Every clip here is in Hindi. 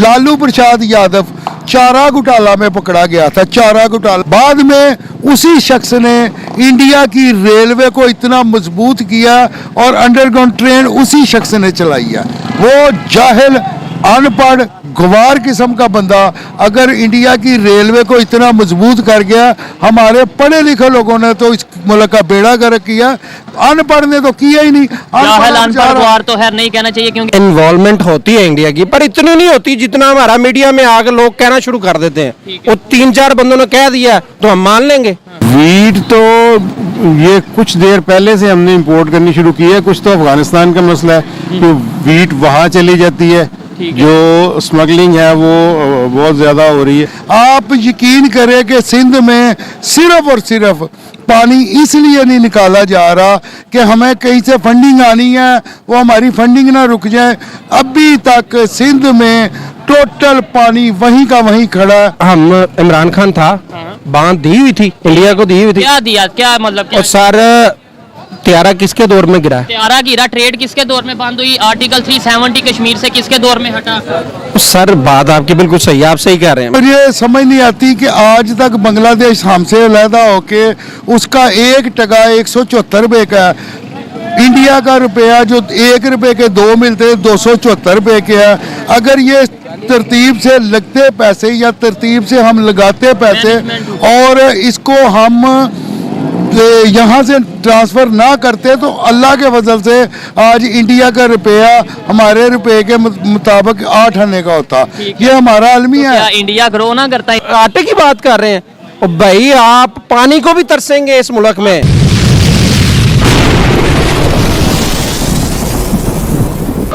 लालू प्रसाद यादव चारा घोटाला में पकड़ा गया था। चारा घोटाला बाद में उसी शख्स ने इंडिया की रेलवे को इतना मजबूत किया और अंडरग्राउंड ट्रेन उसी शख्स ने चलाई है। वो जाहिल अनपढ़ गवार किस्म का बंदा अगर इंडिया की रेलवे को इतना मजबूत कर गया, हमारे पढ़े लिखे लोगों ने तो इस मुल्क का बेड़ा गर्क किया, अनपढ़ ने तो किया ही नहीं। अनपढ़ तो है नहीं कहना चाहिए, क्योंकि इन्वॉल्वमेंट होती है इंडिया की, पर इतनी नहीं होती जितना हमारा मीडिया में आकर लोग कहना शुरू कर देते हैं। वो 3-4 बंदों ने कह दिया तो हम मान लेंगे। वीट तो ये कुछ देर पहले से हमने इंपोर्ट करनी शुरू की है। कुछ तो अफगानिस्तान का मसला है तो वीट वहाँ चली जाती है, जो स्मगलिंग है वो बहुत ज्यादा हो रही है। आप यकीन करें कि सिंध में सिर्फ और सिर्फ पानी इसलिए नहीं निकाला जा रहा कि हमें कहीं से फंडिंग आनी है, वो हमारी फंडिंग ना रुक जाए। अभी तक सिंध में टोटल पानी वहीं का वहीं खड़ा है। हम इमरान खान था, बांध दी हुई थी, इंडिया को दी हुई थी। क्या दिया, क्या मतलब क्या? और सर त्यारा किसके दौर में गिरा है? त्यारा गिरा, ट्रेड किसके दौर में बंद हुई, आर्टिकल 370 कश्मीर से किसके दौर में हटा? सर बात आपकी बिल्कुल सही, आप सही कह रहे हैं। और ये समझ नहीं आती कि आज तक बांग्लादेश हमसे अलहदा होके उसका 1 टका 174 रुपए का है। इंडिया का रुपया जो 1 रुपए के 2 मिलते 274 रुपए के है। अगर ये तरतीब से लगते पैसे या तरतीब से हम लगाते पैसे और इसको हम यहाँ से ट्रांसफर ना करते तो अल्लाह के फजल से आज इंडिया का रुपया हमारे रुपए के मुताबिक 8 आने का होता। ये हमारा अलमिया है। इंडिया ग्रो ना करता है। आटे की बात कर रहे हैं और भाई आप पानी को भी तरसेंगे इस मुल्क में।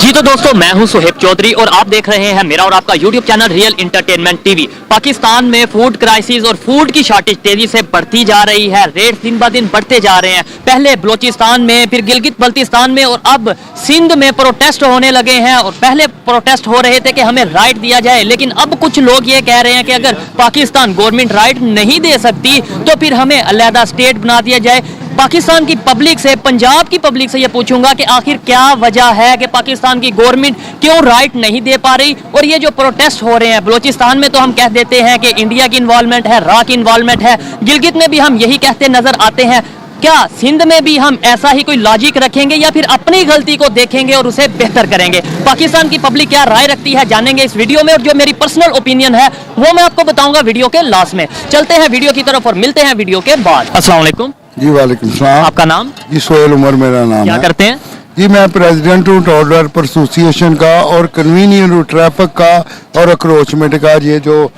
जी तो दोस्तों, मैं हूं सुहेब चौधरी और आप देख रहे हैं मेरा और आपका YouTube channel real entertainment TV. Pakistan में फूड क्राइसिस और फूड की शॉर्टेज तेजी से बढ़ती जा रही है। रेट दिन ब दिन बढ़ते जा रहे हैं। पहले बलोचिस्तान में, फिर गिलगित बल्तिस्तान में और अब सिंध में प्रोटेस्ट होने लगे हैं। और पहले प्रोटेस्ट हो रहे थे कि हमें राइट दिया जाए, लेकिन अब कुछ लोग ये कह रहे हैं कि अगर पाकिस्तान गवर्नमेंट राइट नहीं दे सकती तो फिर हमें अलहदा स्टेट बना दिया जाए। पाकिस्तान की पब्लिक से, पंजाब की पब्लिक से ये पूछूंगा कि आखिर क्या वजह है कि पाकिस्तान की गवर्नमेंट क्यों राइट नहीं दे पा रही। और ये जो प्रोटेस्ट हो रहे हैं बलोचिस्तान में, तो हम कह देते हैं कि इंडिया की इन्वॉल्वमेंट है, रा की इन्वॉल्वमेंट है। गिलगित में भी हम यही कहते नजर आते हैं। क्या सिंध में भी हम ऐसा ही कोई लॉजिक रखेंगे या फिर अपनी गलती को देखेंगे और उसे बेहतर करेंगे? पाकिस्तान की पब्लिक क्या राय रखती है जानेंगे इस वीडियो में। और जो मेरी पर्सनल ओपिनियन है वो मैं आपको बताऊंगा वीडियो के लास्ट में। चलते हैं वीडियो की तरफ और मिलते हैं वीडियो के बाद। अस्सलाम वालेकुम। जी वालेकुम सलाम। आपका नाम? जी सोहेल उमर मेरा नाम है। क्या करते हैं? जी मैं प्रेसिडेंट हूँ टॉडर पर एसोसिएशन का और कन्वीनियंट हूँ ट्रैफिक का और अक्रोचमेंट का। ये जो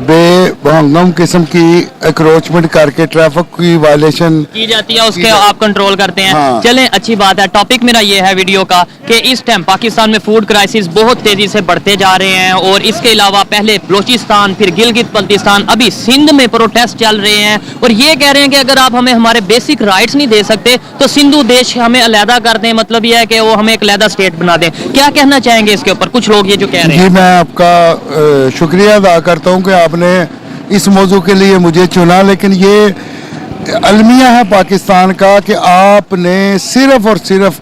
बेहंगम किस्म की अक्रोचमेंट करके ट्रैफिक की वायलेशन की जाती है उसके आप कंट्रोल करते हैं। हाँ। चलें, अच्छी बात है। टॉपिक मेरा ये है वीडियो का कि इस टाइम पाकिस्तान में फूड क्राइसिस बहुत तेजी से बढ़ते जा रहे हैं। और इसके अलावा पहले बलोचिस्तान, फिर गिलगित बल्तिस्तान, अभी सिंध में प्रोटेस्ट चल रहे हैं। और ये कह रहे हैं कि अगर आप हमें हमारे बेसिक राइट्स नहीं दे सकते तो सिंधु देश हमें अलहदा कर दें। मतलब यह है कि वो हमें एक अलहदा स्टेट बना दें। क्या कहना चाहेंगे इसके ऊपर? कुछ लोग ये जो कह रहे हैं। जी मैं आपका शुक्रिया अदा करता हूँ कि आपने इस मौजू के लिए मुझे चुना। लेकिन ये अलमिया है पाकिस्तान का कि आपने सिर्फ और सिर्फ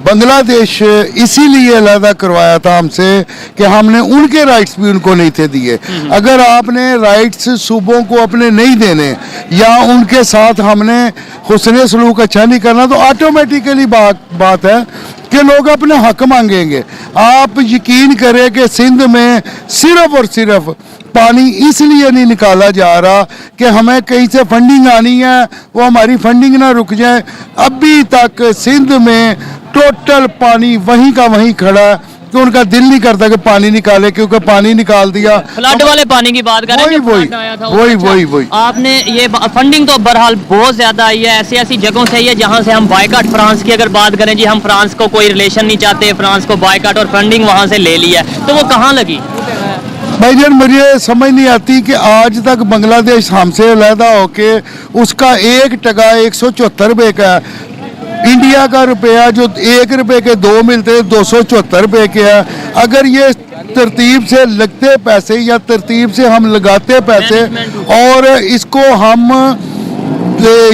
बांग्लादेश इसीलिए अलहदा करवाया था हमसे कि हमने उनके राइट्स भी उनको नहीं थे दिए। अगर आपने राइट्स सूबों को अपने नहीं देने या उनके साथ हमने हुस्न सलूक अच्छा नहीं करना तो ऑटोमेटिकली बात है कि लोग अपने हक मांगेंगे। आप यकीन करें कि सिंध में सिर्फ और सिर्फ पानी इसलिए नहीं निकाला जा रहा कि हमें कहीं से फंडिंग आनी है, वो हमारी फंडिंग ना रुक जाए। अभी तक सिंध में टोटल पानी वहीं का वहीं खड़ा है कि उनका दिल नहीं करता कि पानी निकाले, क्योंकि पानी निकाल दिया। फ्लड वाले पानी की बात करें, वही आपने ये फंडिंग तो बहरहाल बहुत ज्यादा आई है। ऐसी मुझे से ये जहां से हम बायकॉट, फ्रांस की अगर बात करें जी, हम फ्रांस को कोई रिलेशन नहीं चाहते, फ्रांस को बायकॉट और फंडिंग वहां से ले लिया, तो वो कहाँ लगी? भाईजान मुझे समझ नहीं आती कि आज तक बांग्लादेश हमसे अलहदा होके उसका 1 टका 174 रुपए का है। इंडिया का रुपया जो 1 रुपए के 2 मिलते 274 रुपए के है। अगर ये तरतीब से लगते पैसे या तरतीब से हम लगाते पैसे और इसको हम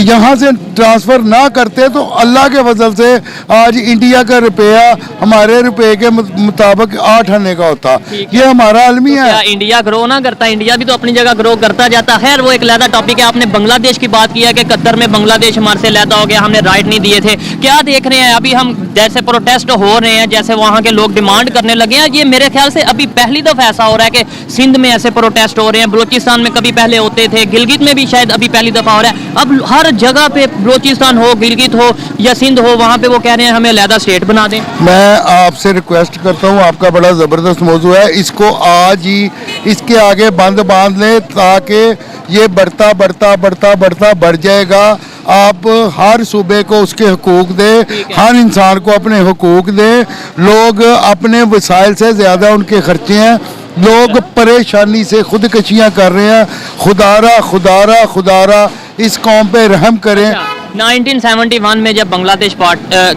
यहाँ से ट्रांसफ़र ना करते तो अल्लाह के फजल से आज इंडिया का रुपया हमारे रुपए के मुताबिक 8 आने का होता। ये हमारा अलमिया क्या है। इंडिया ग्रो ना करता? इंडिया भी तो अपनी जगह ग्रो करता जाता। खैर वो एक अलग टॉपिक है। आपने बांग्लादेश की बात किया कि कतर में बांग्लादेश हमारे से अलग हो गया, हमने राइट नहीं दिए थे। क्या देख रहे हैं अभी हम जैसे प्रोटेस्ट हो रहे हैं, जैसे वहाँ के लोग डिमांड करने लगे हैं, ये मेरे ख्याल से अभी पहली दफ़ा ऐसा हो रहा है कि सिंध में ऐसे प्रोटेस्ट हो रहे हैं, बलूचिस्तान में कभी पहले होते थे, गिलगित में भी शायद अभी पहली दफ़ा हो रहा है। अब हर जगह पे बलूचिस्तान हो, गिलगित हो या सिंध हो, वहाँ पे वो कह रहे हैं हमें अलहदा स्टेट बना दें। मैं आपसे रिक्वेस्ट करता हूँ, आपका बड़ा ज़बरदस्त मौजू है, इसको आज ही इसके आगे बंद बांध लें ताकि ये बढ़ता बढ़ता बढ़ता बढ़ता बढ़ जाएगा। आप हर सूबे को उसके हुकूक दें, हर इंसान को अपने हुकूक दें। लोग अपने वसाइल से ज़्यादा उनके खर्चे हैं, लोग परेशानी से खुदकशियाँ कर रहे हैं। खुदारा खुदारा खुदारा इस कौम पे रहम करें। 1971 में जब बांग्लादेश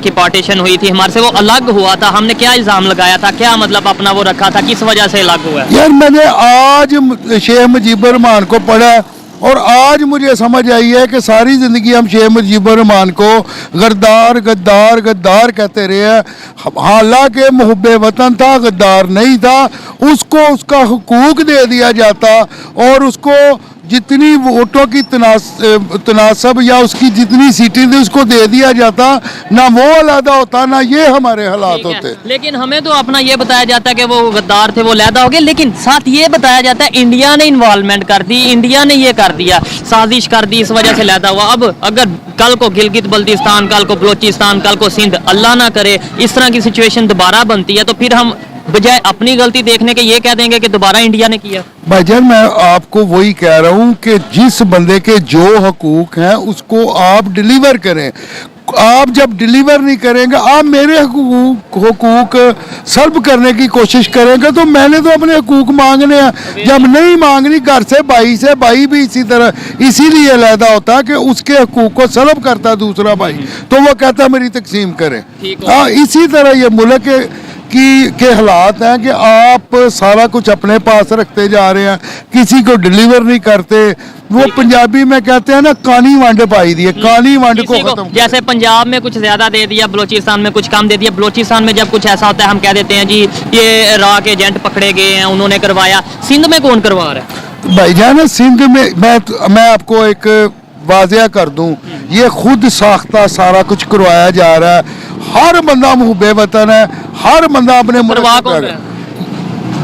की पार्टीशन हुई थी, हमारे से वो अलग हुआ था, हमने क्या इल्ज़ाम लगाया था, क्या मतलब अपना वो रखा था, किस वजह से अलग हुआ है? यार मैंने आज शेख मुजीबुर रहमान को पढ़ा और आज मुझे समझ आई है कि सारी ज़िंदगी हम शेख मुजीबुर रहमान को गद्दार गद्दार गद्दार कहते रहे हैं। हालांकि मुहब्बे वतन था, गद्दार नहीं था। उसको उसका हुकूक दे दिया जाता और उसको जितनी वोटों की तनासब या उसकी जितनी सीटें थी उसको दे दिया जाता, ना वो अलहदा होता ना ये हमारे हालात होते। लेकिन हमें तो अपना ये बताया जाता है कि वो गद्दार थे, वो अलहदा हो गए, लेकिन साथ ये बताया जाता है इंडिया ने इन्वॉल्वमेंट कर दी, इंडिया ने ये कर दिया, साजिश कर दी, इस वजह से अलहदा हुआ। अब अगर कल को गिलगित बल्तिस्तान, कल को बलूचिस्तान, कल को सिंध, अल्लाह ना करे इस तरह की सिचुएशन दोबारा बनती है, तो फिर हम बजाय अपनी गलती देखने के ये कह देंगे कि दोबारा इंडिया ने किया। भाईजान मैं आपको वही कह रहा हूँ कि जिस बंदे के जो हकूक हैं उसको आप डिलीवर करें। आप जब डिलीवर नहीं करेंगे, आप मेरे हकूक सल्ब करने की कोशिश करेंगे, तो मैंने तो अपने हकूक मांगने हैं। जब नहीं मांगनी घर से भाई भी इसी तरह इसीलिए अलहदा होता है कि उसके हकूक को सल्ब करता दूसरा भाई, तो वो कहता मेरी तकसीम करें। हाँ, इसी तरह ये मुल्क के हालात हैं कि आप सारा कुछ अपने पास रखते जा रहे हैं, किसी को डिलीवर नहीं करते। वो पंजाबी में कहते हैं ना, कानी वंड पाई दी है, कानी वंड को खत्म। जैसे पंजाब में कुछ ज्यादा दे दिया, बलूचिस्तान में कुछ कम दे दिया। बलूचिस्तान में जब कुछ ऐसा होता है हम कह देते हैं जी ये रॉ के एजेंट पकड़े गए हैं, उन्होंने करवाया। सिंध में कौन करवा रहा है? भाईजान सिंध में मैं आपको एक वाजिया कर दूं, ये खुद साख्ता सारा कुछ करवाया जा रहा है। हर बंदा मुहब्बे वतन है, हर बंदा अपने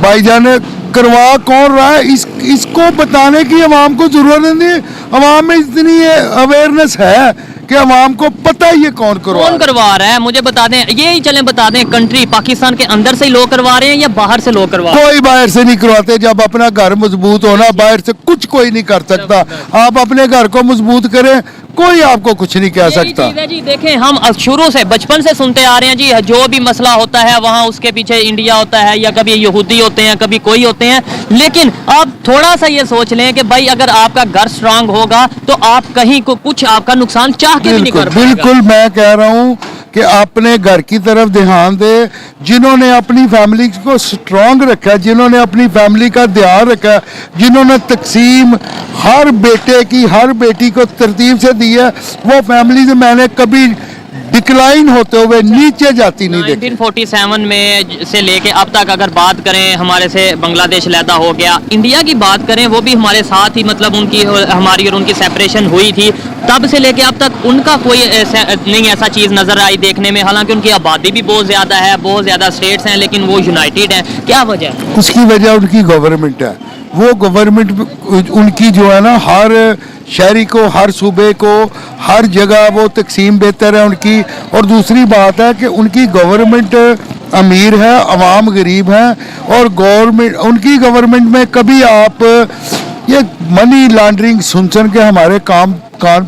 भाईजान करवा कौन रहा है, इसको बताने की अवाम को जरूरत नहीं। अवाम में इतनी अवेयरनेस है कि अवाम को पता है ये कौन करवा रहा है। मुझे बता दें, ये ही चलें बता दें, कंट्री पाकिस्तान के अंदर से ही लोग करवा रहे हैं या बाहर से लोग करवा रहे हैं? कोई बाहर से नहीं करवाते। जब अपना घर मजबूत होना, बाहर से कुछ कोई नहीं कर सकता। आप अपने घर को मजबूत करें, कोई आपको कुछ नहीं कह सकता। जी देखें, हम शुरू से बचपन से सुनते आ रहे हैं जी, जो भी मसला होता है वहाँ उसके पीछे इंडिया होता है, या कभी यहूदी होते हैं, कभी कोई होते हैं। लेकिन आप थोड़ा सा ये सोच लें कि भाई अगर आपका घर स्ट्रांग होगा तो आप कहीं को कुछ आपका नुकसान चाह के भी नहीं कर पाएगा। बिल्कुल मैं कह रहा हूँ कि अपने घर की तरफ ध्यान दे। जिन्होंने अपनी फैमिली को स्ट्रांग रखा, जिन्होंने अपनी फैमिली का ध्यान रखा, जिन्होंने तकसीम हर बेटे की हर बेटी को तरतीब से दी है, वो फैमिली से मैंने कभी डिक्लाइन होते हुए नीचे जाती नहीं देखी। 1947 में से लेके अब तक अगर बात करें, हमारे से बांग्लादेश अलहदा हो गया। इंडिया की बात करें, वो भी हमारे साथ ही, मतलब उनकी हमारी और उनकी सेपरेशन हुई थी, तब से लेके अब तक उनका कोई नहीं ऐसा चीज़ नज़र आई देखने में। हालांकि उनकी आबादी भी बहुत ज़्यादा है, बहुत ज़्यादा स्टेट्स हैं, लेकिन वो यूनाइटेड हैं। क्या वजह है? उसकी वजह उनकी गवर्नमेंट है। वो गवर्नमेंट उनकी जो है ना, हर शहरी को, हर सूबे को, हर जगह वो तकसीम बेहतर है उनकी। और दूसरी बात है कि उनकी गवर्नमेंट अमीर है, अवाम गरीब है। और गवर्नमेंट, उनकी गवर्नमेंट में कभी आप ये मनी लॉन्ड्रिंग सुन के हमारे कान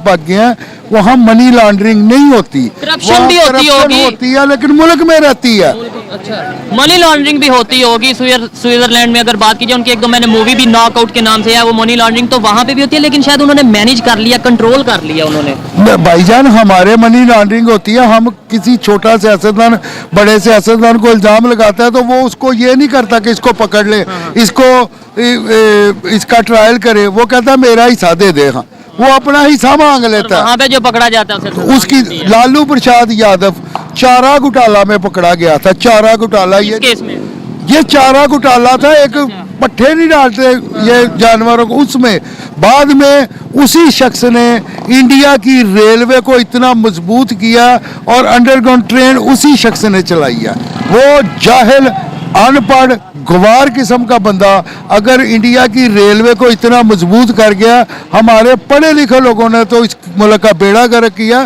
पक गए हैं। वहाँ मनी लॉन्ड्रिंग नहीं होती, करप्शन भी होती है, लेकिन मुल्क में रहती है। अच्छा, मनी लॉन्ड्रिंग भी होती होगी। स्विट्जरलैंड में अगर बात की जाए, उनकी एक दो मैंने मूवी भी नॉकआउट के नाम से है, वो मनी लॉन्ड्रिंग तो वहाँ पे भी होती है, लेकिन शायद उन्होंने मैनेज कर लिया, कंट्रोल कर लिया उन्होंने। भाईजान हमारे मनी लॉन्ड्रिंग होती है, हम किसी छोटा सियासतदान बड़े सियासतदान को इल्जाम लगाता है तो वो उसको ये नहीं करता कि इसको पकड़ ले, इसको इसका ट्रायल करे। वो कहता है मेरा हिस्सा दे दे। हाँ, वो अपना हिस्सा मांग लेता है। वहाँ पे जो पकड़ा जाता है उसे सजा उसकी मिलती है। लालू प्रसाद यादव चारा घोटाला में पकड़ा गया था। चारा घोटाला किस केस में? ये चारा घोटाला था, एक पट्टे नहीं डालते ये जानवरों को, उसमें बाद में उसी शख्स ने इंडिया की रेलवे को इतना मजबूत किया और अंडरग्राउंड ट्रेन उसी शख्स ने चलाई है। वो जाहिल अनपढ़ गवार किस्म का बंदा अगर इंडिया की रेलवे को इतना मजबूत कर गया, हमारे पढ़े लिखे लोगों ने तो इस मुल्क का बेड़ा गर्क किया,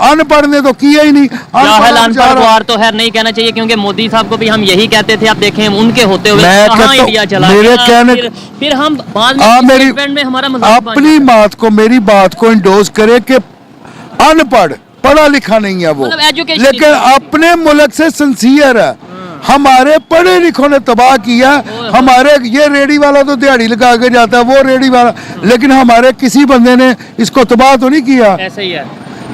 अनपढ़ ने तो किया ही नहीं। जाहिल अनपढ़ गवार तो खैर नहीं कहना चाहिए, क्योंकि मोदी साहब को भी हम यही कहते थे। आप देखें उनके होते हुए मैं कहाँ कहता हूं, इंडिया चला मेरे गया। कहने- फिर हम बाद में आप इस मेरी statement में हमारा मजाक बन अपनी बात को, मेरी बात को इंडोज करे कि अनपढ़, पढ़ा लिखा नहीं है वो, मतलब education लेकिन अपने मुल्क से सिंसियर है। हमारे पढ़े लिखों ने तबाह किया। हमारे ये रेडी वाला तो दिहाड़ी लगा के जाता है, वो रेडी वाला, लेकिन हमारे किसी बंदे ने इसको तबाह तो नहीं किया। ऐसे ही है,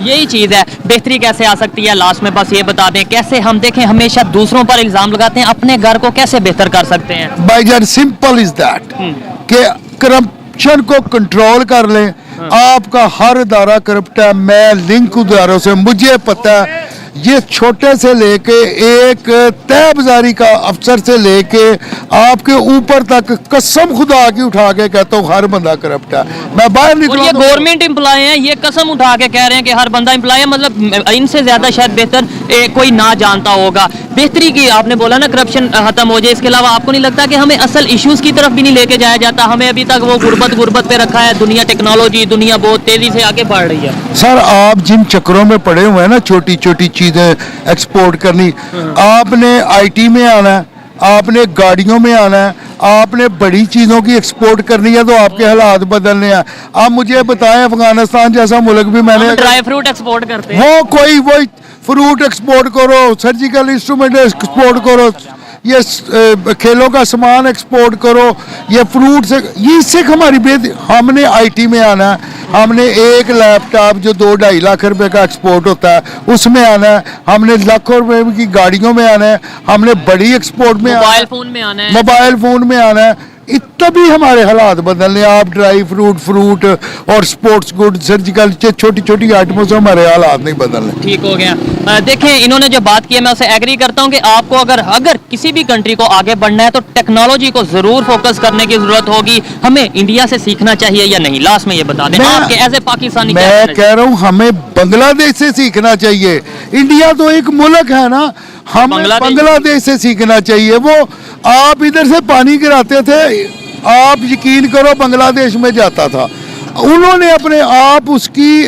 यही चीज है। बेहतरी कैसे आ सकती है, लास्ट में बस ये बता दें, कैसे हम देखें हमेशा दूसरों पर इल्जाम लगाते हैं, अपने घर को कैसे बेहतर कर सकते हैं? भाईजान सिंपल इज दैट कि करप्शन को कंट्रोल कर लें। आपका हर इदारा करप्ट है, मैं लिंक इदारों से, मुझे पता है, ये छोटे से लेके एक तहबजारी का अफसर से लेके आपके ऊपर तक कसम खुदा की उठा के कहता हूँ हर बंदा करप्ट है। मैं बाहर और निकला ये तो- गवर्नमेंट एम्प्लॉय हैं, ये कसम उठा के कह रहे हैं कि हर बंदा एम्प्लॉय है। मतलब इनसे ज्यादा शायद बेहतर कोई ना जानता होगा। बेहतरी की आपने बोला ना, करप्शन खत्म हो जाए, इसके अलावा आपको नहीं लगता कि हमें असल इश्यूज की तरफ भी नहीं लेके जाया जाता? हमें अभी तक वो गुर्बत पे रखा है। दुनिया टेक्नोलॉजी, दुनिया बहुत तेजी से आगे बढ़ रही है। सर आप जिन चक्रों में पड़े हुए हैं ना, छोटी छोटी चीजें एक्सपोर्ट करनी, आपने आईटी में आना है, आपने गाड़ियों में आना है, आपने बड़ी चीजों की एक्सपोर्ट करनी है, तो आपके हालात बदलने हैं। आप मुझे बताएं, अफगानिस्तान जैसा मुल्क भी मैंने, ड्राई फ्रूट एक्सपोर्ट करते हैं। वो कोई वही फ्रूट एक्सपोर्ट करो, सर्जिकल इंस्ट्रूमेंट एक्सपोर्ट करो, ये खेलों का सामान एक्सपोर्ट करो, ये फ्रूट से, ये इससे हमारी हमने आईटी में आना है। हमने एक लैपटॉप जो 2-2.5 लाख रुपए का एक्सपोर्ट होता है उसमें आना है। हमने लाखों रुपए की गाड़ियों में आना है। हमने बड़ी एक्सपोर्ट में मोबाइल फोन में आना है। मोबाइल फोन में आना है। तभी हमारे हालात बदलने। आप ड्राई फ्रूट और स्पोर्ट्स गुड, सर्जिकल, छोटी छोटी आइटमों से हमारे हालात नहीं बदलने। ठीक हो गया। देखें, इन्होंने जो बात की है मैं उसे एग्री करता हूं कि आपको अगर किसी भी कंट्री को आगे बढ़ना है तो टेक्नोलॉजी को जरूर फोकस करने की जरूरत होगी। हमें इंडिया से सीखना चाहिए या नहीं? लास्ट में ये बता दें, आपके एज ए पाकिस्तानी क्या मैं कहना कह रहा हूँ हमें बांग्लादेश से सीखना चाहिए। इंडिया तो एक मुल्क है ना, हमें बांग्लादेश से सीखना चाहिए। वो आप इधर से पानी गिराते थे, आप यकीन करो बांग्लादेश में जाता था। उन्होंने अपने आप उसकी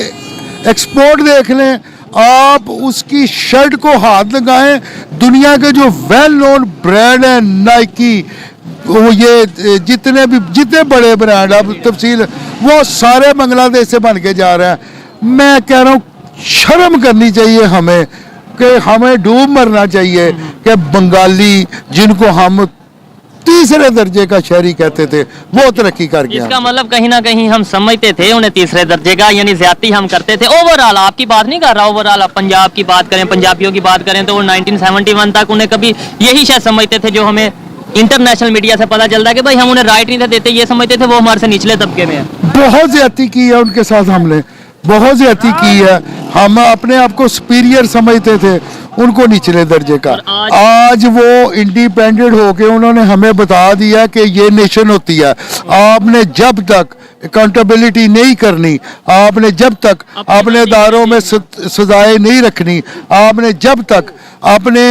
एक्सपोर्ट देख लें, आप उसकी शर्ट को हाथ लगाएं, दुनिया के जो वेल नोन ब्रांड है, नाइकी, वो ये जितने बड़े ब्रांड, अब तफसील, वो सारे बांग्लादेश से बन के जा रहे हैं। मैं कह रहा हूँ शर्म करनी चाहिए हमें, कि हमें डूब मरना चाहिए कि बंगाली, जिनको हम तीसरे दर्जे का शहरी कहते थे, वो तरक्की कर गया। इसका मतलब कहीं ना कहीं हम समझते थे उन्हें तीसरे दर्जे का, यानी ज्यादती हम करते थे। ओवरऑल आपकी बात नहीं कर रहा, ओवरऑल आप पंजाब की बात करें, पंजाबियों की बात करें, तो वो 1971 तक उन्हें कभी यही शायद समझते थे, जो हमें इंटरनेशनल मीडिया से पता चलता है कि भाई हम उन्हें राइट नहीं थे देते, ये समझते थे वो हमारे से निचले तबके में है। बहुत ज्यादती की है उनके साथ, हमने बहुत ज्यादती की है। हम अपने आप को सुपीरियर समझते थे, उनको निचले दर्जे का। आज वो इंडिपेंडेंट होके उन्होंने हमें बता दिया कि ये नेशन होती है। आपने जब तक अकाउंटेबिलिटी नहीं करनी, आपने जब तक अपने इदारों में सजाएं नहीं रखनी, आपने जब तक अपने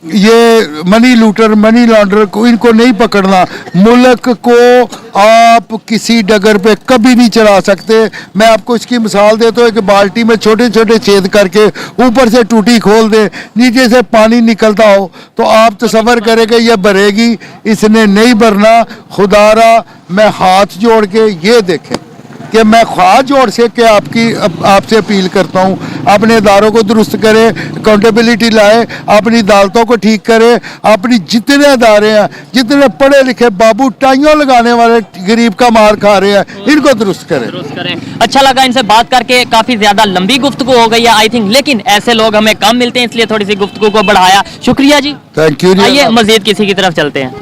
ये मनी लूटर, मनी लॉन्डर को, इनको नहीं पकड़ना, मुल्क को आप किसी डगर पे कभी नहीं चला सकते। मैं आपको इसकी मिसाल देता हूँ, एक बाल्टी में छोटे छोटे छेद करके ऊपर से टूटी खोल दे, नीचे से पानी निकलता हो, तो आप तसव्वुर करेंगे ये भरेगी, इसने नहीं भरना। खुदारा मैं हाथ जोड़ के ये देखें कि मैं हाथ जोड़ से कि आपसे अपील करता हूँ, अपने इदारों को दुरुस्त करें, अकाउंटेबिलिटी लाए, अपनी अदालतों को ठीक करें, अपनी जितने इदारे हैं, जितने पढ़े लिखे बाबू टाइयों लगाने वाले गरीब का मार खा रहे हैं, इनको दुरुस्त करें। अच्छा लगा इनसे बात करके, काफी ज्यादा लंबी गुफ्तगू हो गई है आई थिंक, लेकिन ऐसे लोग हमें कम मिलते हैं, इसलिए थोड़ी सी गुफ्तगू को बढ़ाया। शुक्रिया जी, थैंक यू। आइए मजीद किसी की तरफ चलते हैं।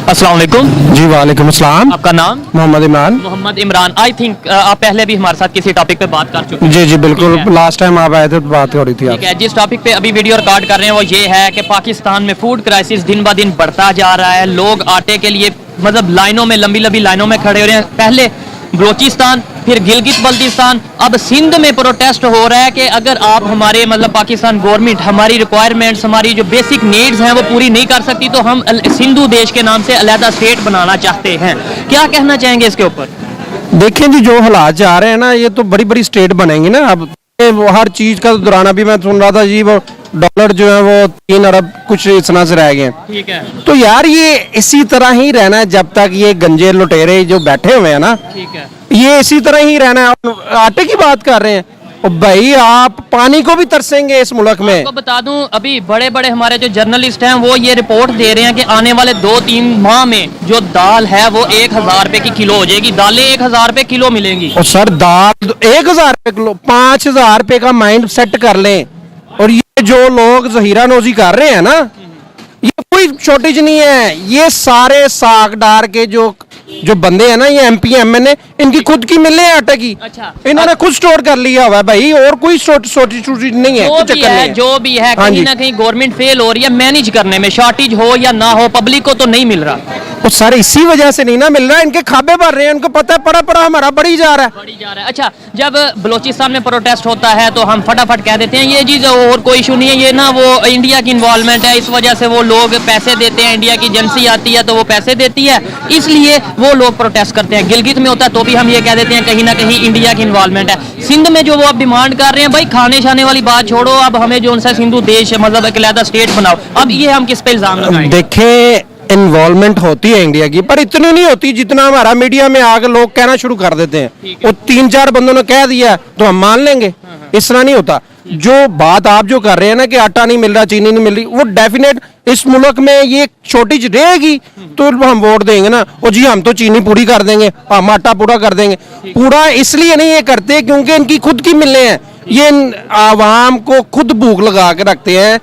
अस्सलाम वालेकुम। जी वालेकुम अस्सलाम। आपका नाम? मोहम्मद इमरान। मोहम्मद इमरान। आई थिंक आप पहले भी हमारे साथ किसी टॉपिक पे बात कर चुके हैं। जी जी बिल्कुल, ठीक है। लास्ट टाइम आप आए थे तो बात हो रही थी ठीक है, जिस टॉपिक पे अभी वीडियो रिकॉर्ड कर रहे हैं वो ये है कि पाकिस्तान में फूड क्राइसिस दिन ब दिन बढ़ता जा रहा है। लोग आटे के लिए मतलब लाइनों में, लंबी लंबी लाइनों में खड़े हो रहे हैं। पहले बलोचिस्तान, फिर गिलगित बल्तिस्तान, अब सिंध में प्रोटेस्ट हो रहा है कि अगर आप हमारे मतलब पाकिस्तान गवर्नमेंट हमारी रिक्वायरमेंट्स, हमारी जो बेसिक नीड्स हैं वो पूरी नहीं कर सकती तो हम सिंधु देश के नाम से अलहदा स्टेट बनाना चाहते हैं। क्या कहना चाहेंगे इसके ऊपर? देखें जी, जो हालात जा रहे हैं ना, ये तो बड़ी बड़ी स्टेट बनेंगी ना। अब ये वो हर चीज का दौरान अभी मैं सुन रहा था जी, वो डॉलर जो है वो 3 अरब कुछ इस तरह से रह गए हैं। ठीक है, तो यार ये इसी तरह ही रहना है जब तक ये गंजे लुटेरे जो बैठे हुए हैं ना, ठीक है। ये इसी तरह ही रहना है। और आटे की बात कर रहे हैं, और भाई आप पानी को भी तरसेंगे इस मुल्क में। आपको बता दूं, अभी बड़े बड़े हमारे जो जर्नलिस्ट हैं वो ये रिपोर्ट दे रहे हैं कि आने वाले 2-3 माह में जो दाल है वो 1000 रुपए की किलो हो जाएगी। दालें 1000 रुपए किलो मिलेंगी। और सर दाल 1000 रुपए किलो, 5000 रुपए का माइंड सेट कर लें। और ये जो लोग जहीरा नोजी कर रहे हैं ना, ये कोई शॉर्टेज नहीं है। ये सारे साग डार के जो बंदे हैं ना, ये MP MNA, इनकी खुद की मिले हैं आटे की। अच्छा। इन्होंने खुद स्टोर कर लिया हुआ है भाई, और कोई शॉर्टेज नहीं है, जो कोई भी चक्कर नहीं है, है। जो भी है, हाँ कहीं जी। ना कहीं गवर्नमेंट फेल हो रही है मैनेज करने में। शॉर्टेज हो या ना हो, पब्लिक को तो नहीं मिल रहा। वो सर इसी वजह से नहीं ना मिल रहा है, इनके खाबे भर रहे हैं। उनको पता है पड़ा पड़ा हमारा बढ़ी जा रहा है। बढ़ी जा रहा है। अच्छा, जब बलोचिस्तान में प्रोटेस्ट होता है तो हम फटाफट कह देते हैं ये चीज और कोई इशू नहीं है, ये ना वो इंडिया की इन्वॉल्वमेंट है, इस वजह से वो लोग पैसे देते हैं, इंडिया की एजेंसी आती है तो वो पैसे देती है, इसलिए वो लोग प्रोटेस्ट करते हैं। गिलगित में होता है तो भी हम ये कह देते हैं कहीं ना कहीं इंडिया की इन्वॉल्वमेंट है। सिंध में जो वो अब डिमांड कर रहे हैं, भाई खाने शाने वाली बात छोड़ो, अब हमें जो उनसे सिंधु देश मतलब एक अलहदा स्टेट बनाओ। अब ये हम किस पे इल्जाम लगाएंगे? देखें, इन्वॉल्वमेंट होती है इंडिया की, पर इतनी नहीं होती जितना हमारा मीडिया में आकर लोग कहना शुरू कर देते हैं। वो 3-4 बंदों ने कह दिया तो हम मान लेंगे, इस तरह नहीं होता। जो बात आप जो कर रहे हैं ना कि आटा नहीं मिल रहा, चीनी नहीं मिल रही, वो डेफिनेट इस मुल्क में ये शॉर्टेज रहेगी तो हम वोट देंगे ना। और जी हम तो चीनी पूरी कर देंगे, हम आटा पूरा कर देंगे। पूरा इसलिए नहीं ये करते क्योंकि इनकी खुद की मिले हैं। ये आवाम को खुद भूख लगा के रखते हैं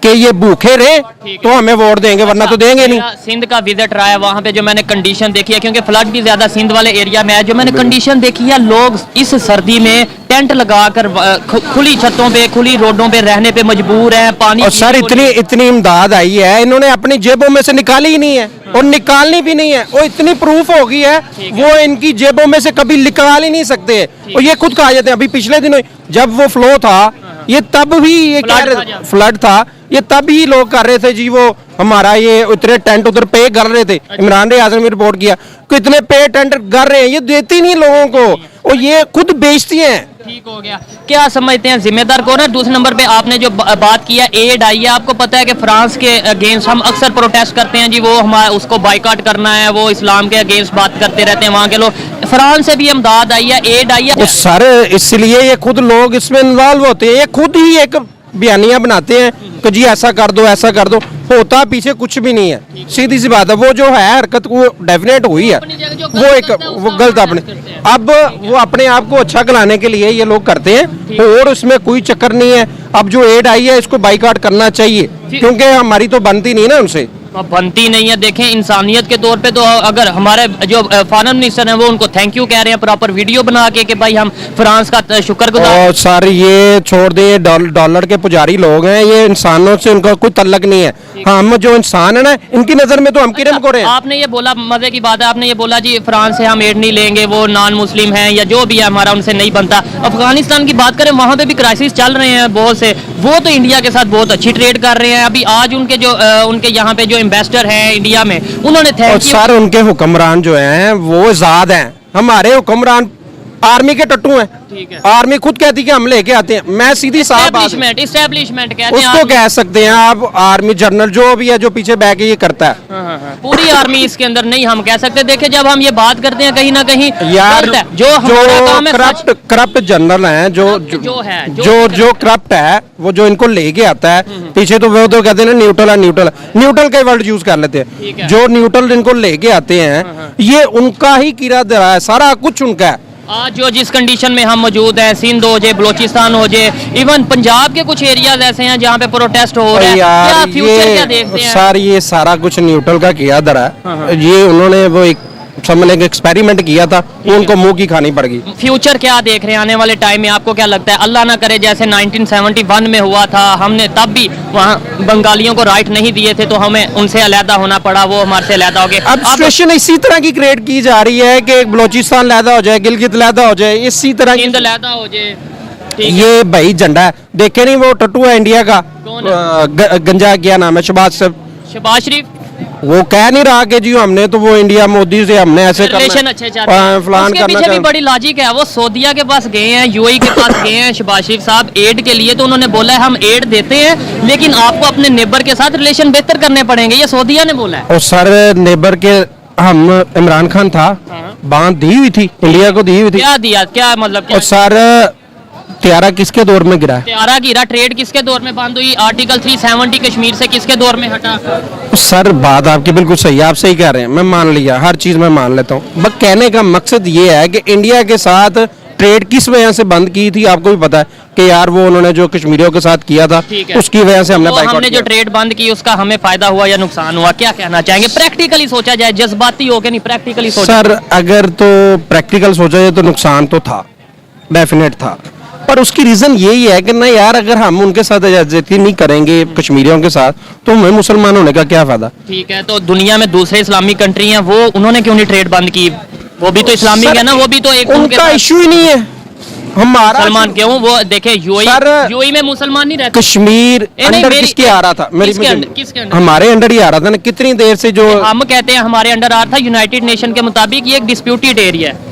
कि ये भूखे रहे तो हमें वोट देंगे, वरना तो देंगे नहीं। मेरा सिंध का विजिट रहा है, वहाँ पे जो मैंने कंडीशन देखी है, क्योंकि फ्लड भी ज्यादा सिंध वाले एरिया में है, जो मैंने कंडीशन देखी है, लोग इस सर्दी में टेंट लगाकर खुली छतों पे, खुली रोडों पे रहने पे मजबूर हैं। पानी और सर इतनी इमदाद आई है, इन्होंने अपनी जेबों में से निकाली ही नहीं है और निकालनी भी नहीं है। और इतनी प्रूफ हो गई है, वो इनकी जेबों में से कभी निकाल ही नहीं सकते। और ये खुद कहा जाते हैं, अभी पिछले दिनों जब वो फ्लो था, ये तब भी ये कह रहे फ्लड था, ये तब ही लोग कर रहे थे जी वो हमारा ये उतरे टेंट उधर पे कर रहे थे। इमरान रियाज ने रिपोर्ट किया कि इतने पे टेंट कर रहे हैं, ये देती नहीं लोगों को, और ये खुद बेचती हैं। ठीक हो गया। क्या समझते हैं जिम्मेदार कौन है? दूसरे नंबर पे आपने जो बात किया एड आई है, आपको पता है कि फ्रांस के अगेंस्ट हम अक्सर प्रोटेस्ट करते हैं जी, वो हमारा उसको बाइकआउट करना है, वो इस्लाम के अगेंस्ट बात करते रहते हैं वहाँ के लोग। फ्रांस से भी इमदाद आई है, एड आई है। सर इसलिए ये खुद लोग इसमें इन्वॉल्व होते हैं, ये खुद ही एक बयानियां बनाते हैं कि जी ऐसा कर दो, ऐसा कर दो, होता पीछे कुछ भी नहीं है। सीधी सी बात है, वो जो है हरकत वो डेफिनेट हुई है, वो गलत अपने अब वो अपने आप को अच्छा कराने के लिए ये लोग करते हैं, और उसमें कोई चक्कर नहीं है। अब जो एड आई है इसको बाइकआउट करना चाहिए, क्योंकि हमारी तो बनती नहीं ना उनसे। बनती नहीं है। देखें, इंसानियत के तौर पे तो अगर हमारे जो फॉरेन मिनिस्टर हैं वो उनको थैंक यू कह रहे हैं प्रॉपर वीडियो बना के कि भाई हम फ्रांस का शुक्रगुजार। और सर ये छोड़ दें, डॉलर के पुजारी लोग हैं, ये इंसानों से उनका कोई तल्लक नहीं है। हम जो इंसान है ना, इनकी नजर में तो हम कीड़े मकोड़े हैं। आपने ये बोला, मजे की बात है, आपने ये बोला जी फ्रांस से हम एड नहीं लेंगे, वो नॉन मुस्लिम हैं या जो भी है हमारा उनसे नहीं बनता। अफगानिस्तान की बात करें, वहाँ पे भी क्राइसिस चल रहे हैं बहुत से, वो तो इंडिया के साथ बहुत अच्छी ट्रेड कर रहे हैं। अभी आज उनके जो उनके यहाँ पे जो एम्बेसडर हैं इंडिया में, उन्होंने और सर उनके हुक्मरान जो हैं वो आजाद हैं, हमारे हुक्मरान आर्मी के टट्टू हैं। ठीक है। आर्मी खुद कहती है कि हम लेके आते हैं। मैं सीधी साफ बात इस्टेब्लिशमेंट कहते हैं उसको कह सकते हैं आप, आर्मी जनरल जो भी है जो पीछे बैठ के ये करता है। पूरी आर्मी इसके अंदर नहीं हम कह सकते। देखिए, जब हम ये बात करते हैं कहीं ना कहीं यार गलत है। जो हमारा काम है करप्ट जनरल हैं, जो करप्ट है, वो जो इनको लेके आता है पीछे, तो वो तो कहते हैं न्यूट्रल का वर्ड यूज कर लेते हैं। जो न्यूट्रल इनको लेके आते हैं, ये उनका ही कीड़ा दरा है, सारा कुछ उनका है। आज जो जिस कंडीशन में हम मौजूद हैं, सिंध हो जाए, बलोचिस्तान हो जाए, इवन पंजाब के कुछ एरियाज ऐसे हैं जहाँ पे प्रोटेस्ट हो रहे हैं, क्या फ्यूचर क्या देखते हैं? सर ये सारा कुछ न्यूट्रल का किया धरा है। ये उन्होंने वो एक समझ लें एक्सपेरिमेंट किया था, उनको मुंह की खानी पड़ गई। फ्यूचर क्या देख रहे हैं आने वाले टाइम में? आपको क्या लगता है? अल्लाह ना करे जैसे 1971 में हुआ था, हमने तब भी वहाँ बंगालियों को राइट नहीं दिए थे, तो हमें उनसे अलहदा होना पड़ा, वो हमारे से अलहदा हो गए। अब सिचुएशन इसी तरह की क्रिएट की जा रही है कि बलोचिस्तान अलहदा हो जाए, गिलगित अलहदा हो जाए, इसी तरह की हिंद अलहदा हो जाए। ठीक है। ये भाई झंडा है, देखे नहीं वो टट्टू है इंडिया का, कौन है? गंजा क्या नाम है, शहबाज शरीफ वो कह नहीं रहा कि जी हमने तो वो इंडिया मोदी से हमने ऐसे रिलेशन अच्छे चाहते हैं। फलान उसके पीछे भी करना बड़ी लॉजिक है। वो सऊदीया के पास गए हैं, यूएई के पास गए हैं शहबाज शरीफ साहब एड के लिए, तो उन्होंने बोला है हम एड देते हैं लेकिन आपको अपने नेबर के साथ रिलेशन बेहतर करने पड़ेंगे, ये सऊदीया ने बोला है। और सर नेबर के हम इमरान खान था, बांध दी हुई थी, इंडिया को दी हुई थी। क्या दिया, क्या मतलब क्या? और सर त्यारा किसके दौर में गिरा है? त्यारा गिरा, ट्रेड किसके दौर में बंद हुई, आर्टिकल 370 कश्मीर से किसके दौर में हटा? सर बात आपकी बिल्कुल सही है, आप सही कह रहे हैं, मैं मान लिया, हर चीज मैं मान लेता हूँ। बस कहने का मकसद ये है कि इंडिया के साथ ट्रेड किस वजह से बंद की थी, आपको भी पता है कि यार वो उन्होंने जो कश्मीरियों के साथ किया था, ठीक है। उसकी वजह से हमने तो बाइकआउट हमने जो किया। ट्रेड बंद की उसका हमें फायदा हुआ या नुकसान हुआ, क्या कहना चाहेंगे? प्रैक्टिकली सोचा जाए, जज्बाती हो के नहीं, प्रैक्टिकली सोचा। सर अगर तो प्रैक्टिकल सोचा जाए तो नुकसान तो था, डेफिनेट था, पर उसकी रीजन यही है कि ना यार अगर हम उनके साथ ज्यादती नहीं करेंगे कश्मीरियों के साथ तो हमें मुसलमान होने का क्या फायदा? ठीक है, तो दुनिया में दूसरे इस्लामिक कंट्री हैं, वो उन्होंने क्यों नहीं ट्रेड बंद की? वो भी तो इस्लामिक सर, है ना, वो भी तो एक उनका इशू ही नहीं है। हमारा मुसलमान क्यों? वो देखे सर, यूएई में मुसलमान नहीं रहते। कश्मीर नहीं, अंडर मेरी- किसके आ रहा था? किसके अंडर? हमारे अंडर ही आ रहा था ना, कितनी देर से जो हम कहते हैं हमारे अंडर आ रहा था, यूनाइटेड नेशन के मुताबिक ये एक डिस्प्यूटेड एरिया है,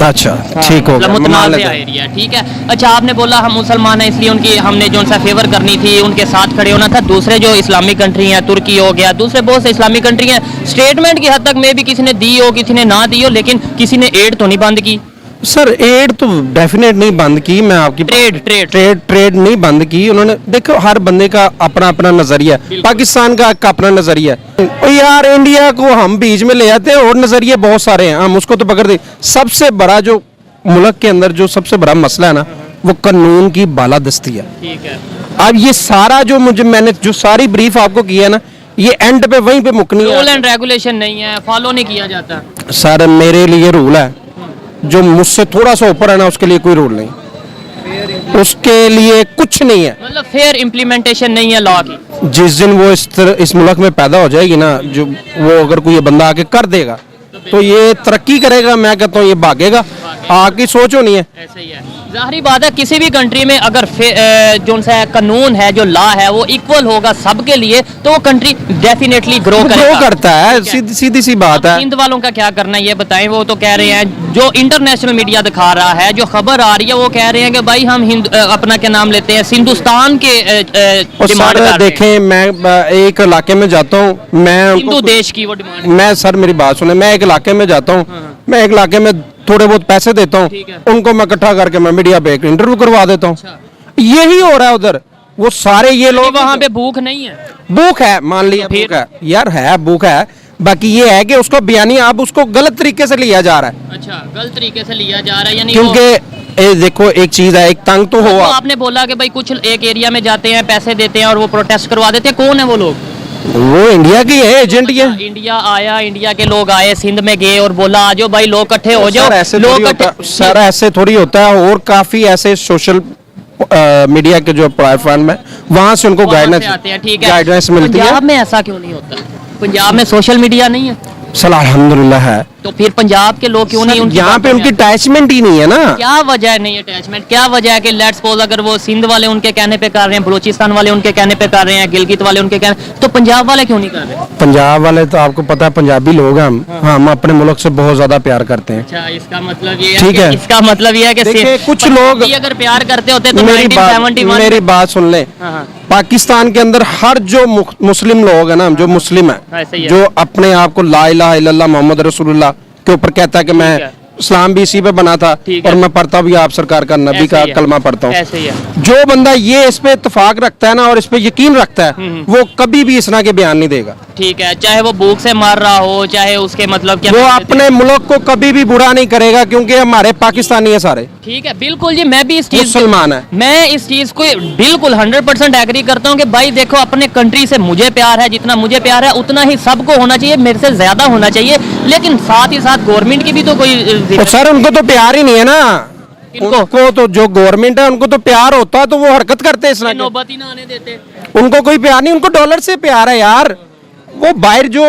अच्छा ठीक हो गया, मतलब मैं मान मुतनाज़ लेता हूं। एरिया, ठीक है। अच्छा आपने बोला हम मुसलमान हैं इसलिए उनकी हमने जो सा फेवर करनी थी, उनके साथ खड़े होना था। दूसरे जो इस्लामिक कंट्री हैं, तुर्की हो गया, दूसरे बहुत से इस्लामिक कंट्री हैं, स्टेटमेंट की हद तक में भी किसी ने दी हो, किसी ने ना दी हो, लेकिन किसी ने एड तो नहीं बंद की। सर एड तो डेफिनेट नहीं बंद की, मैं आपकी ट्रेड नहीं बंद की उन्होंने। देखो हर बंदे का अपना अपना नजरिया है, पाकिस्तान का अपना नजरिया है। और यार इंडिया को हम बीच में ले आते हैं और नजरिए बहुत सारे हैं, हम उसको तो पकड़ दे। सबसे बड़ा जो मुल्क के अंदर जो सबसे बड़ा मसला है ना, वो कानून की बालादस्ती है। ठीक है। अब ये सारा जो मैंने जो सारी ब्रीफ आपको की है ना, ये एंड पे वहीं पे मुकनी है। रूल एंड रेगुलेशन नहीं है, फॉलो नहीं किया जाता। सर मेरे लिए रूल है, जो मुझसे थोड़ा सा ऊपर है ना उसके लिए कोई रूल नहीं, उसके लिए कुछ नहीं है। मतलब फेयर इम्प्लीमेंटेशन नहीं है लॉ की। जिस दिन वो इस मुल्क में पैदा हो जाएगी ना, जो वो अगर कोई ये बंदा आके कर देगा तो ये तरक्की करेगा, मैं कहता हूँ ये भागेगा, आगे सोच होनी है। ऐसे ही है, जाहिर बात है किसी भी कंट्री में अगर जो सा कानून है, जो लॉ है वो इक्वल होगा सबके लिए, तो वो कंट्री डेफिनेटली ग्रो करता है, सीधी सी बात है। हिंद वालों का क्या करना है ये बताएं? वो तो कह रहे हैं, जो इंटरनेशनल मीडिया दिखा रहा है, जो खबर आ रही है, वो कह रहे हैं कि भाई हम अपना क्या नाम लेते हैं, सिंधुस्तान के डिमांड कर रहे हैं। देखें मैं एक इलाके में जाता हूँ, मैं हिंदू देश की वो डिमांड। मैं सर मेरी बात सुने, मैं एक इलाके में जाता हूँ, मैं एक इलाके में थोड़े बहुत पैसे देता हूँ, ठीक है। उनको मैं इकट्ठा करके मैं मीडिया पे एक इंटरव्यू करवा देता हूँ। यही हो रहा है उधर, वो सारे ये लोग वहाँ पे भूख नहीं है। भूख है, मान लिया तो फिर? भूख है यार, है भूख है, बाकी ये है कि उसको बयानी आप उसको गलत तरीके से लिया जा रहा है। अच्छा, गलत तरीके से लिया जा रहा है, यानी क्योंकि देखो एक चीज है, एक तंग तो हो तो आप। आपने बोला कि भाई कुछ एक एरिया में जाते हैं, पैसे देते हैं और वो प्रोटेस्ट करवा देते हैं, कौन है वो लोग? वो इंडिया की है, एजेंट ही है। इंडिया आया, इंडिया के लोग आए, सिंध में गए और बोला आ जाओ भाई लोग इकट्ठे हो जाओ। सर ऐसे लोग थोड़ी होता, सर ऐसे थोड़ी होता है, और काफी ऐसे सोशल मीडिया के जो प्लेटफॉर्म है वहां से उनको वहाँ से गाइडेंस आते हैं, ठीक है। गाइडेंस मिलती है। पंजाब में ऐसा क्यों नहीं होता? पंजाब में सोशल मीडिया नहीं है, सर अल्हम्दुलिल्लाह है, तो फिर पंजाब के लोग क्यों नहीं? यहाँ पे उनकी अटैचमेंट ही नहीं है ना। क्या वजह है नहीं अटैचमेंट? क्या वजह है कि लेट्स सपोज अगर वो सिंध वाले उनके कहने पे कर रहे हैं, बलूचिस्तान वाले उनके कहने पे कर रहे हैं, गिलगित वाले उनके कहने, तो पंजाब वाले क्यों नहीं कर रहे? पंजाब वाले तो आपको पता है, पंजाबी लोग हैं हम अपने मुल्क से बहुत ज्यादा प्यार करते हैं। अच्छा, इसका मतलब ये ठीक है। इसका मतलब ये है कि देखिए, कुछ पंजाबी लोग अगर प्यार करते होते तो मेरी 1971 बात सुन ले, हाँ, हाँ। पाकिस्तान के अंदर हर जो मुस्लिम लोग है ना, जो मुस्लिम ऐसे है, ही है। जो अपने आप को ला इलाहा इल्लल्लाह मोहम्मद रसूलुल्लाह के ऊपर कहता है कि मैं है। इस्लाम भी इसी पे बना था ठीक है। और मैं पढ़ता भी आप सरकार का नबी ऐसे का ही है। कलमा पढ़ता हूँ। ऐसे ही है। जो बंदा ये इस पे इत्तेफाक रखता है ना और इस पे यकीन रखता है वो कभी भी इस तरह के बयान नहीं देगा। ठीक है, चाहे वो भूख से मार रहा हो, चाहे उसके मतलब क्या वो बोलते थे? अपने मुल्क को कभी भी बुरा नहीं करेगा क्योंकि हमारे पाकिस्तानी है सारे, ठीक है, बिल्कुल जी, मैं भी इस चीज मुसलमान है। मैं इस चीज को बिल्कुल 100% एग्री करता हूँ कि भाई देखो, अपने कंट्री से मुझे प्यार है, जितना मुझे प्यार है उतना ही सबको होना चाहिए, मेरे से ज्यादा होना चाहिए, लेकिन साथ ही साथ गवर्नमेंट की भी तो कोई तो सर उनको तो प्यार ही नहीं है ना, किनको? उनको तो जो गवर्नमेंट है उनको तो प्यार होता तो वो हरकत करते हैं इस तरह की। नौबत ही ना आने देते। उनको कोई प्यार नहीं, उनको डॉलर से प्यार है यार। वो बाहर जो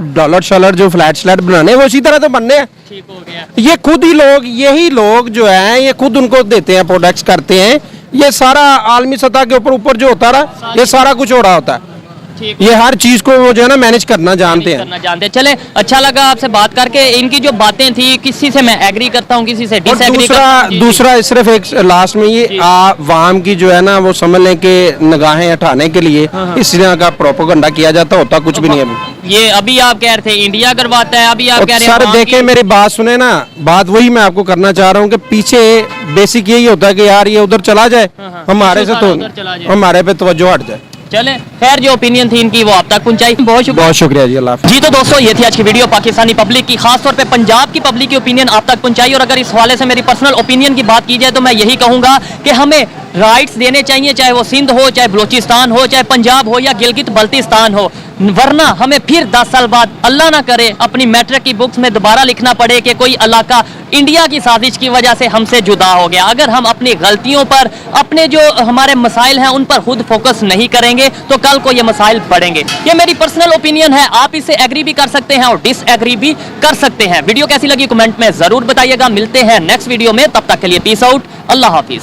डॉलर शॉलर जो फ्लैट स्लैट बनाने वो इसी तरह तो बनने हैं। ठीक हो गया। ये खुद ही लोग, यही लोग जो हैं ये खुद उनको देते हैं, प्रोडक्ट्स करते हैं। ये सारा आलमी सतह के ऊपर ऊपर जो होता रहा ये सारा कुछ हो रहा होता है। ठीक ये हर चीज को वो जो है ना मैनेज करना जानते हैं। करना जानते हैं। चले, अच्छा लगा आपसे बात करके। इनकी जो बातें थी किसी से मैं एग्री करता हूँ, किसी से और डिसएग्री करता हूँ। जी, जी। दूसरा सिर्फ एक लास्ट में ये आवाम की जो है ना वो समझ लें कि निगाहें हटाने के लिए इस तरह का प्रोपेगेंडा किया जाता, होता कुछ भी नहीं है अभी। ये अभी आप कह रहे थे इंडिया करवाता है, अभी आप कह रहे हैं सर आवाम देखे की- मेरी बात सुने ना, बात वही मैं आपको करना चाह रहा हूँ कि पीछे बेसिक यही होता है कि यार ये उधर चला जाए, हमारे से इशू तो सारा उधर चला जाए। हमारे पे तवज्जो हट जाए। चले, खैर जो ओपिनियन थी इनकी वो आप तक पहुंचाई। बहुत शुक्रिया। बहुत शुक्रिया जी, अल्लाह हाफ़िज़। जी तो दोस्तों, ये थी आज की वीडियो, पाकिस्तानी पब्लिक की, खासतौर पे पंजाब की पब्लिक की ओपिनियन आप तक पहुंचाई। और अगर इस हवाले से मेरी पर्सनल ओपिनियन की बात की जाए तो मैं यही कहूंगा कि हमें राइट्स देने चाहिए, चाहे वो सिंध हो, चाहे बलूचिस्तान हो, चाहे पंजाब हो या गिलगित बल्तिस्तान हो। वरना हमें फिर 10 साल बाद अल्लाह ना करे अपनी मैट्रिक की बुक्स में दोबारा लिखना पड़े कि कोई इलाका इंडिया की साजिश की वजह से हमसे जुदा हो गया। अगर हम अपनी गलतियों पर, अपने जो हमारे मसाइल हैं उन पर खुद फोकस नहीं करेंगे तो कल को ये मसाइल बढ़ेंगे। ये मेरी पर्सनल ओपिनियन है, आप इससे एग्री भी कर सकते हैं और डिसएग्री भी कर सकते हैं। वीडियो कैसी लगी कमेंट में जरूर बताइएगा। मिलते हैं नेक्स्ट वीडियो में, तब तक के लिए पीस आउट, अल्लाह हाफिज।